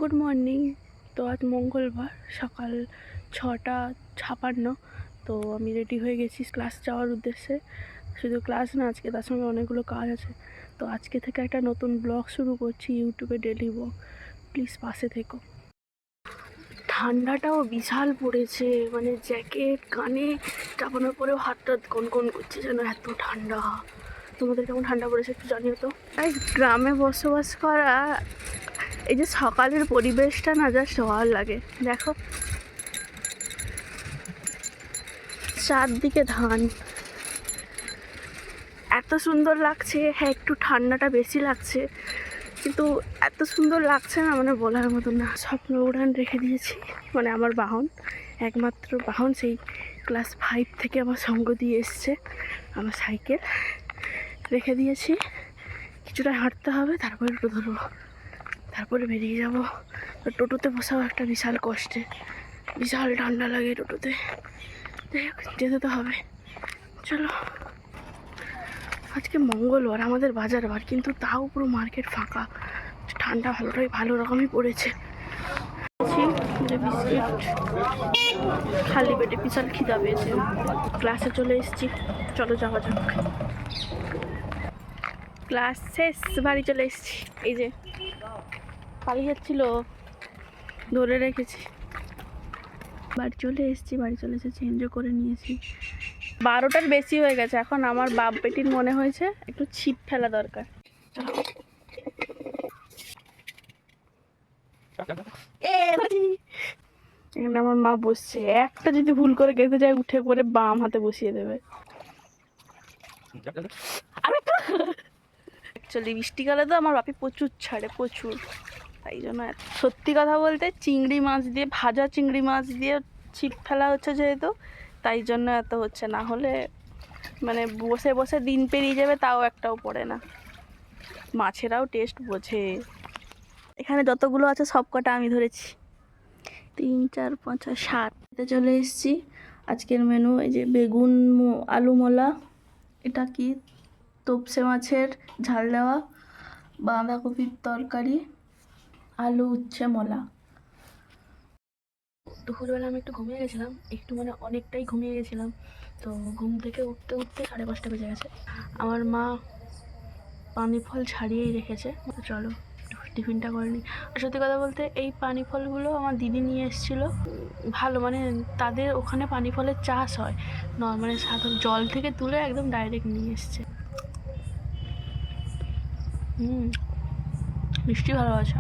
Good morning. তো আজ মঙ্গলবার সকাল 6:56। তো আমি রেডি হয়ে গেছি ক্লাস যাওয়ার উদ্দেশ্যে। শুধু ক্লাস না, আজকে তার সঙ্গে অনেকগুলো কাজ আছে। তো আজকে থেকে একটা নতুন ব্লগ শুরু করছি ইউটিউবে, ডেলি ব্লগ। প্লিজ পাশে থেকো। ঠান্ডাটাও বিশাল পড়েছে, মানে জ্যাকেট কানে চাপানোর পরেও হাতটা কনকন করছে, যেন এত ঠান্ডা। তোমাদের কেমন ঠান্ডা পড়েছে একটু জানিও তো। তাই গ্রামে বসবাস করা, এই যে সকালের পরিবেশটা না, জাস্ট ভালো লাগে। দেখো চারদিকে ধান, এত সুন্দর লাগছে। হ্যাঁ, একটু ঠান্ডাটা বেশি লাগছে, কিন্তু এত সুন্দর লাগছে না, মানে বলার মতো না। স্বপ্ন উড়ান রেখে দিয়েছি, মানে আমার বাহন, একমাত্র বাহন, সেই ক্লাস 5 থেকে আমার সঙ্গ দিয়ে এসছে, আমার সাইকেল রেখে দিয়েছি। কিছুটা হাঁটতে হবে, তারপরে টোটো ধরবো, তারপরে বেরিয়ে যাবো। টোটোতে বসাও একটা বিশাল কষ্টে, বিশাল ঠান্ডা লাগে টোটোতে। যেতে তো হবে, চলো। আজকে মঙ্গলবার, আমাদের বাজার বার, কিন্তু তাও পুরো মার্কেট ফাঁকা। ঠান্ডা ভালো রকমই পড়েছে। যে বিস্কিট, খালি পেটে বিশাল খিদা পেয়েছে। ক্লাসে চলে এসেছি, চলো যাওয়া যাক। ক্লাস শেষ, বাড়ি চলে এসেছি। এই যে পালিয়ে যাচ্ছিল, ধরে রেখেছি। বাড়ি চলে এসে চেঞ্জও করে নিয়েছি। 12টার বেশি হয়ে গেছে। এখন আমার বাপ বেটির মনে হয়েছে একটু ছিপ ফেলা দরকার। এখানে আমার মা বসছে, একটা যদি ভুল করে গেতে যায় উঠে করে বাম হাতে বসিয়ে দেবে। অ্যাকচুয়ালি বৃষ্টিকালে তো আমার বাপি প্রচুর ছাড়ে, প্রচুর। তাই জন্য সত্যি কথা বলতে চিংড়ি মাছ দিয়ে, ভাজা চিংড়ি মাছ দিয়ে ছিপ ফেলা হচ্ছে যেহেতু, তাই জন্য এত হচ্ছে। না হলে মানে বসে বসে দিন পেরিয়ে যাবে, তাও একটাও পড়ে না। মাছেরাও টেস্ট বোঝে। এখানে যতগুলো আছে সব কটা আমি ধরেছি। 3, 4, 5, 6, 7 চলে এসেছি। আজকের মেনু এই যে বেগুন আলু মোলা, এটা কি তোপসে মাছের ঝাল দেওয়া, বাঁধাকপির তরকারি, আলু উচ্ছে মোলা। দুপুরবেলা আমি একটু ঘুমিয়ে গেছিলাম, মানে অনেকটাই ঘুমিয়ে গেছিলাম। তো ঘুম থেকে উঠতে 5:30 বেজে গেছে। আমার মা পানি ফল ছাড়িয়েই রেখেছে, তো চলো টিফিনটা করে নিই। আর সত্যি কথা বলতে এই পানি ফলগুলো আমার দিদি নিয়ে এসেছিলো। ভালো, মানে তাদের ওখানে পানি ফলের চাষ হয়, মানে সাধারণ জল থেকে তুলে একদম ডাইরেক্ট নিয়ে এসছে। মিষ্টি ভালো আছে।